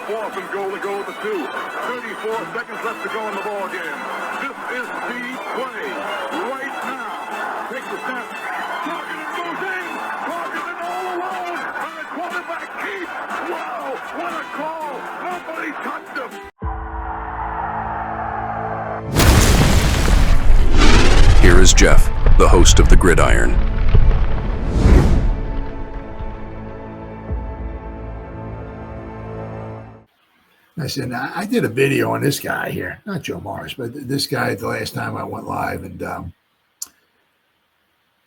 4th and goal to go to 2. 34 seconds left to go in the ball game. This is the play right now. Takes the snap. Targeted goes in. Targeted all alone. And the quarterback keeps. Wow, what a call. Nobody touched him. Here is Jeff, the host of the Gridiron. I said, I did a video on this guy here, not Joe Morris, but this guy the last time I went live. And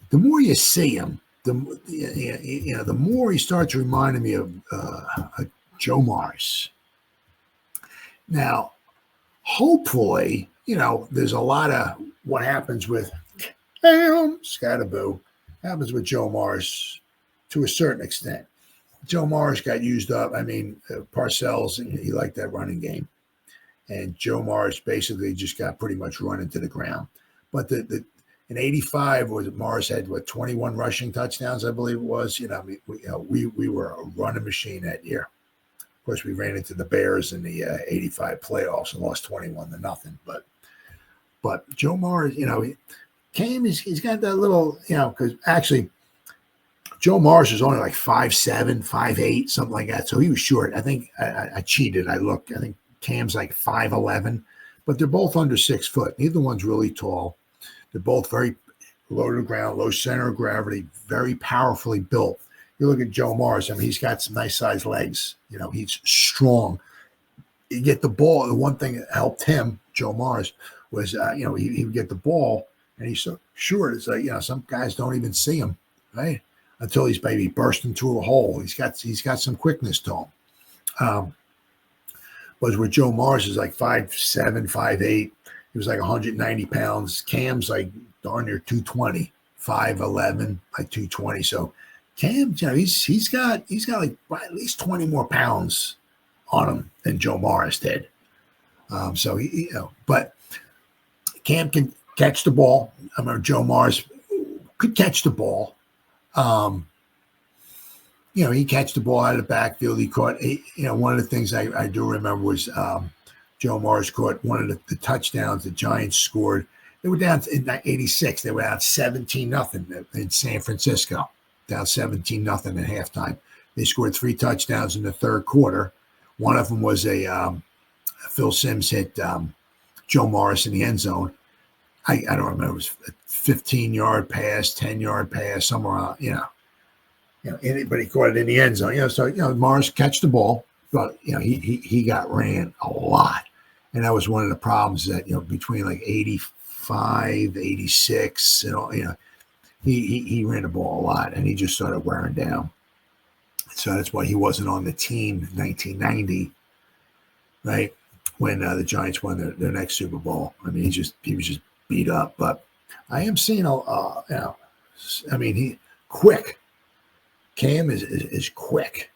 the more you see him, the more he starts reminding me of Joe Morris. Now, hopefully, there's a lot of what happens with Cam Skattebo happens with Joe Morris to a certain extent. Joe Morris got used up. I mean, Parcells, he liked that running game. And Joe Morris basically just got pretty much run into the ground. But in 85, Morris had, 21 rushing touchdowns, I believe it was. We were a running machine that year. Of course, we ran into the Bears in the 85 playoffs and lost 21-0. But Joe Morris, Cam, he's got that little, because actually, Joe Morris is only like 5'7", 5'8", something like that. So he was short. I think I cheated. I looked. I think Cam's like 5'11", but they're both under 6 foot. Neither one's really tall. They're both very low to the ground, low center of gravity, very powerfully built. You look at Joe Morris. I mean, he's got some nice sized legs. He's strong. You get the ball. The one thing that helped him, Joe Morris, was he would get the ball and he's so short. It's like some guys don't even see him, right? Until he's maybe bursting through a hole. He's got some quickness to him. Whereas with Joe Morris is like 5'7", 5'8". He was like 190 pounds. Cam's like darn near 220, 5'11", like 220. So Cam, he's got like at least 20 more pounds on him than Joe Morris did. So but Cam can catch the ball. I remember Joe Morris could catch the ball. He catch the ball out of the backfield. He caught, one of the things I do remember was Joe Morris caught one of the touchdowns the Giants scored. They were down in 86. They were down 17-0 in San Francisco, down 17-0 at halftime. They scored 3 touchdowns in the third quarter. One of them was a Phil Simms hit Joe Morris in the end zone. I don't remember. It was a 15-yard pass, 10-yard pass, somewhere around, but he caught it in the end zone. So Morris catch the ball, but he got ran a lot, and that was one of the problems that between like 85, 86, he ran the ball a lot, and he just started wearing down. So that's why he wasn't on the team in 1990, right, when the Giants won their next Super Bowl. I mean, he was just beat up, but I am seeing he quick. Cam is quick.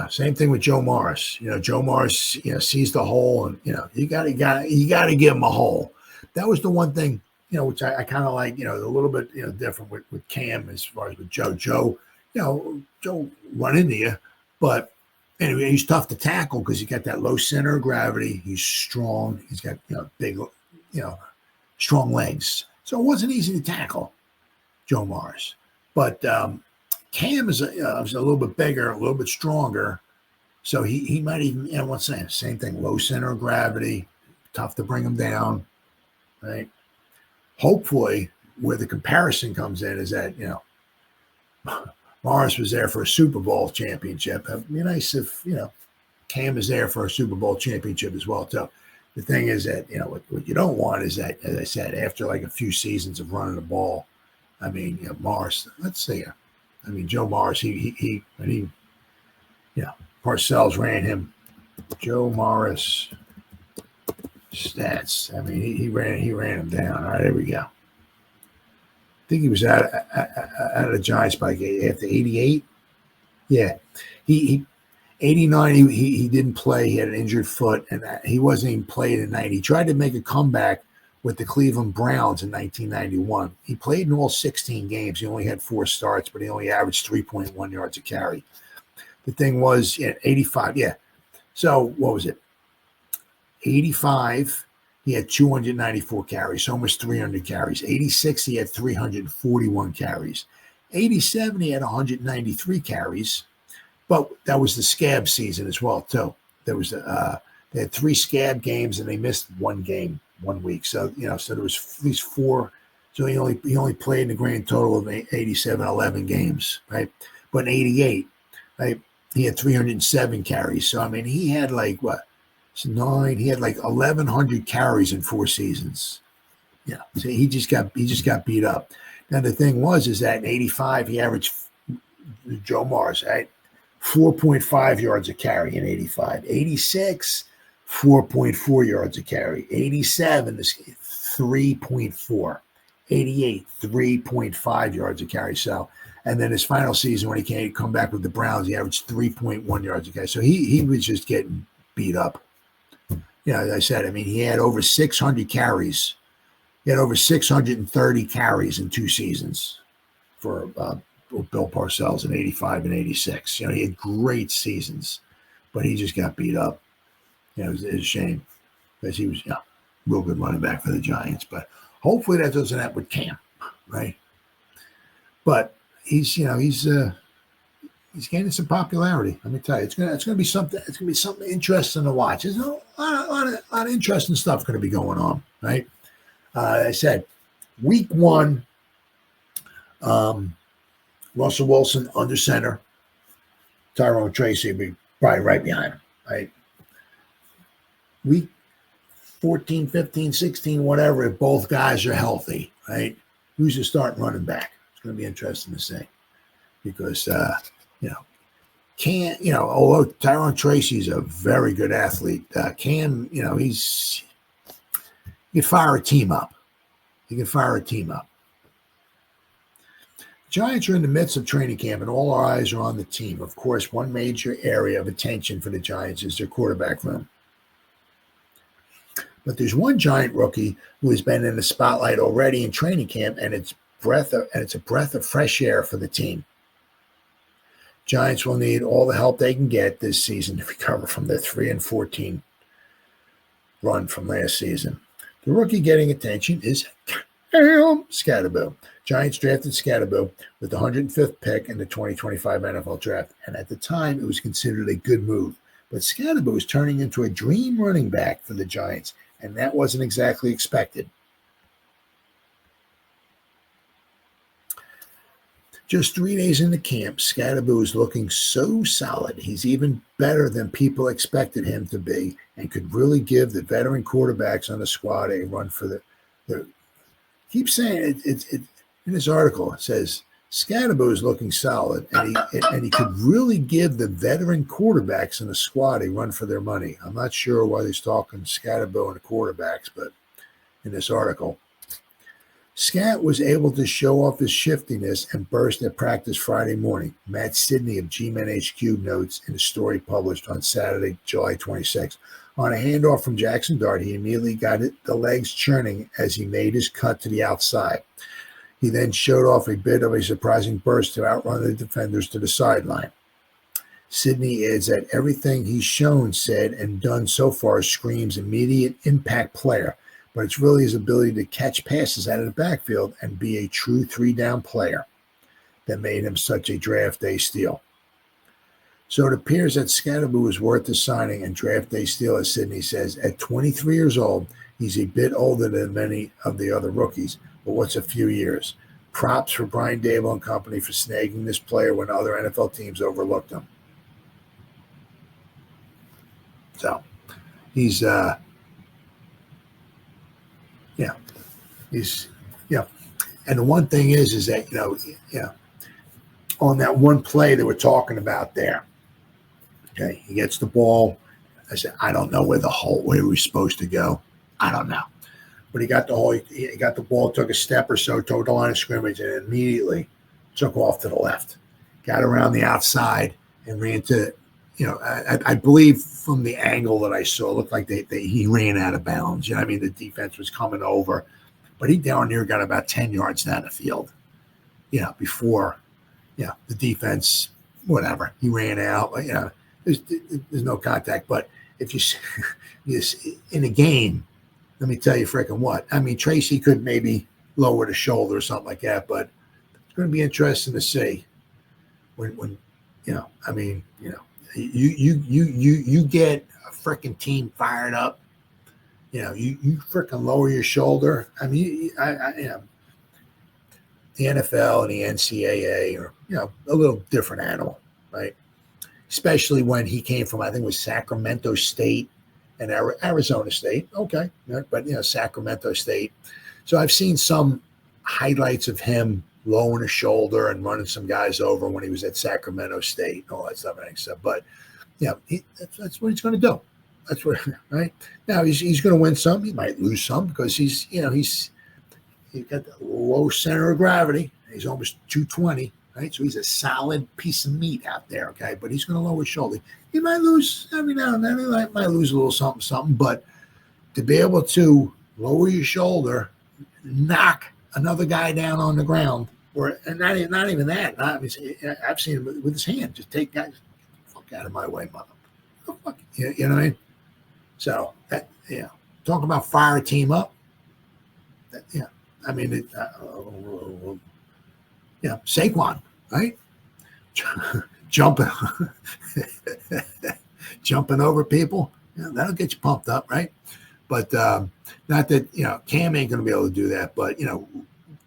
Same thing with Joe Morris. Joe Morris, sees the hole, and you got to give him a hole. That was the one thing, which I kind of like. A little bit, different with Cam as far as with Joe. Joe run into you, but anyway, he's tough to tackle because he got that low center of gravity. He's strong. He's got big, strong legs. So it wasn't easy to tackle Joe Morris. But Cam is a little bit bigger, a little bit stronger. So he might even, what's that? Same thing, low center of gravity, tough to bring him down, right? Hopefully, where the comparison comes in is that, Morris was there for a Super Bowl championship. It would be nice if, Cam is there for a Super Bowl championship as well, too. The thing is that, what you don't want is that, as I said, after like a few seasons of running the ball, I mean, Morris, let's see. I mean, Joe Morris, he Parcells ran him. Joe Morris stats. I mean, he ran him down. All right, there we go. I think he was out of the Giants by after 88. Yeah, he 89, he didn't play. He had an injured foot, and he wasn't even played in 90. He tried to make a comeback with the Cleveland Browns in 1991. He played in all 16 games. He only had 4 starts, but he only averaged 3.1 yards a carry. The thing was, 85, So what was it? 85, he had 294 carries, almost 300 carries. 86, he had 341 carries. 87, he had 193 carries, but that was the scab season as well too. There was they had 3 scab games and they missed one game 1 week. So so there was at least 4. So he only played in a grand total of 87, 11 games, right? But in 88, right, he had 307 carries. So I mean, he had like what? So 9. He had like 1,100 carries in 4 seasons. Yeah, so he just got beat up. Now the thing is that in '85 he averaged Joe Mars, right, 4.5 yards a carry in '85. '86, 4.4 yards a carry. '87, 3.4. '88, 3.5 yards a carry. So, and then his final season when he come back with the Browns, he averaged 3.1 yards a carry. So he was just getting beat up. As I said, I mean, he had over 600 carries. He had over 630 carries in 2 seasons for Bill Parcells in '85 and '86. He had great seasons, but he just got beat up. It was a shame because he was real good running back for the Giants. But hopefully that doesn't happen with Cam, right? But he's gaining some popularity. Let me tell you, it's gonna be something. It's gonna be something interesting to watch. There's a lot of interesting stuff going to be going on, right? I said, week 1, Russell Wilson under center, Tyrone Tracy will be probably right behind him, right? Week 14, 15, 16, whatever, if both guys are healthy, right? Who's your starting running back? It's going to be interesting to see because, although Tyrone Tracy's a very good athlete, Cam, he can fire a team up. Giants are in the midst of training camp, and all our eyes are on the team. Of course, one major area of attention for the Giants is their quarterback room. But there's one Giant rookie who has been in the spotlight already in training camp, and it's a breath of fresh air for the team. Giants will need all the help they can get this season to recover from their 3-14 run from last season. The rookie getting attention is Cam Skattebo. Giants drafted Skattebo with the 105th pick in the 2025 NFL Draft, and at the time, it was considered a good move. But Skattebo is turning into a dream running back for the Giants, and that wasn't exactly expected. Just 3 days into camp, Skattebo is looking so solid. He's even better than people expected him to be and could really give the veteran quarterbacks on the squad a run for the keep saying it in this article. It says Skattebo is looking solid and he could really give the veteran quarterbacks in the squad a run for their money. I'm not sure why he's talking Skattebo and the quarterbacks, but in this article, Skatt was able to show off his shiftiness and burst at practice Friday morning. Matt Sidney of GmenHQ notes in a story published on Saturday, July 26th. On a handoff from Jaxson Dart, he immediately got the legs churning as he made his cut to the outside. He then showed off a bit of a surprising burst to outrun the defenders to the sideline. Sidney adds that everything he's shown, said, and done so far screams immediate impact player, but it's really his ability to catch passes out of the backfield and be a true 3-down player that made him such a draft day steal. So it appears that Skattebo is worth the signing and draft day steal, as Sidney says. At 23 years old, he's a bit older than many of the other rookies, but what's a few years? Props for Brian Daboll and company for snagging this player when other NFL teams overlooked him. So he's and the one thing is that, on that one play that we're talking about there, okay, he gets the ball. I said, I don't know where he was supposed to go. I don't know. But he got the ball, took a step or so toward the line of scrimmage, and immediately took off to the left, got around the outside, and ran to, I believe from the angle that I saw, it looked like he ran out of bounds. The defense was coming over. But he down near got about 10 yards down the field, before, the defense, whatever. He ran out, there's no contact. But if you in a game, let me tell you freaking what. I mean, Tracy could maybe lower the shoulder or something like that, but it's going to be interesting to see when I mean, you get a freaking team fired up. You freaking lower your shoulder. I mean, the NFL and the NCAA are, a little different animal, right? Especially when he came from, I think it was Sacramento State and Arizona State. Okay. But, Sacramento State. So I've seen some highlights of him lowering his shoulder and running some guys over when he was at Sacramento State and all that stuff. But, that's what he's going to do. That's what, right? Now, he's going to win some. He might lose some because he's got the low center of gravity. He's almost 220, right? So he's a solid piece of meat out there, okay? But he's going to lower his shoulder. He might lose every now and then. He might lose a little something. But to be able to lower your shoulder, knock another guy down on the ground, and not even that. I've seen him with his hand. Just take guys, fuck out of my way, mother. Oh, fuck. You know what I mean? So, talk about fire a team up. I mean, Saquon, right? Jumping over people, that'll get you pumped up, right? But not that, Cam ain't going to be able to do that, but,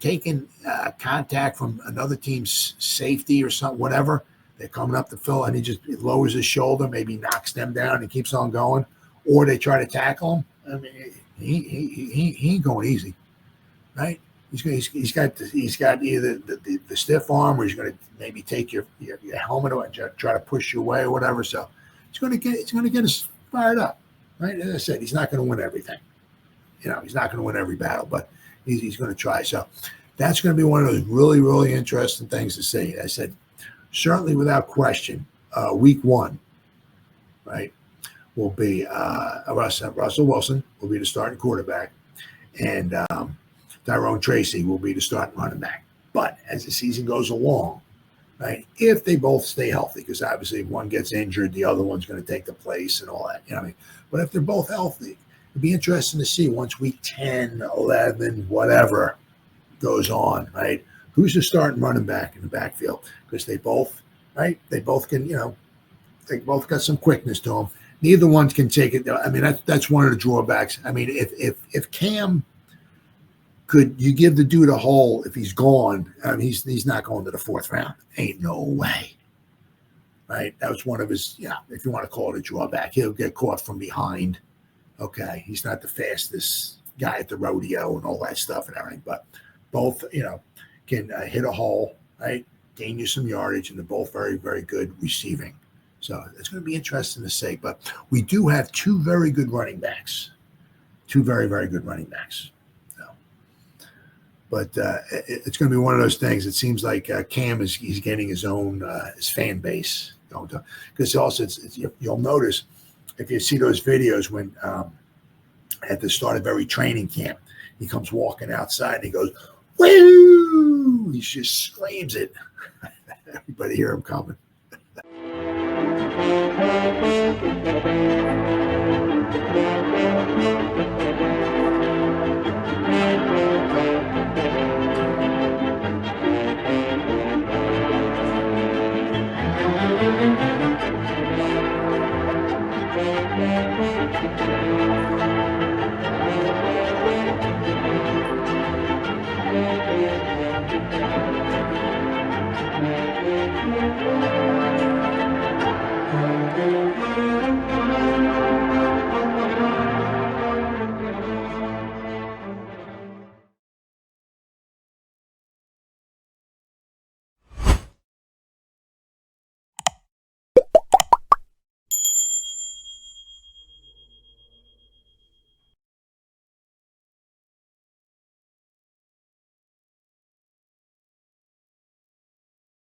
taking contact from another team's safety or something, whatever, they're coming up the field and he just lowers his shoulder, maybe knocks them down and keeps on going, or they try to tackle him. I mean, he ain't going easy, right? He's got either the stiff arm, or he's going to maybe take your helmet away and try to push you away or whatever. So it's going to get us fired up, right? As I said, he's not going to win everything. He's not going to win every battle, but he's going to try. So that's going to be one of those really, really interesting things to see. I said, certainly without question, week 1, right, will be Russell Wilson will be the starting quarterback, and Tyrone Tracy will be the starting running back. But as the season goes along, right, if they both stay healthy, because obviously if one gets injured, the other one's going to take the place and all that. You know what I mean? But if they're both healthy, it'd be interesting to see once week 10, 11, whatever goes on, right? Who's the starting running back in the backfield? Because they both, right? They both can, they both got some quickness to them. Neither one can take it. I mean, that's one of the drawbacks. I mean, if Cam could, you give the dude a hole if he's gone, he's not going to the 4th round. Ain't no way, right? That was one of his, if you want to call it a drawback. He'll get caught from behind. Okay, he's not the fastest guy at the rodeo and all that stuff and everything, but both, can hit a hole, right? Gain you some yardage, and they're both very, very good receiving. So it's going to be interesting to see. But we do have 2 very good running backs. 2 very, very good running backs. So, but it's going to be one of those things. It seems like Cam he's getting his own his fan base. Because also you'll notice if you see those videos when at the start of every training camp, he comes walking outside and he goes, "Woo!" He just screams it. Everybody hear him coming.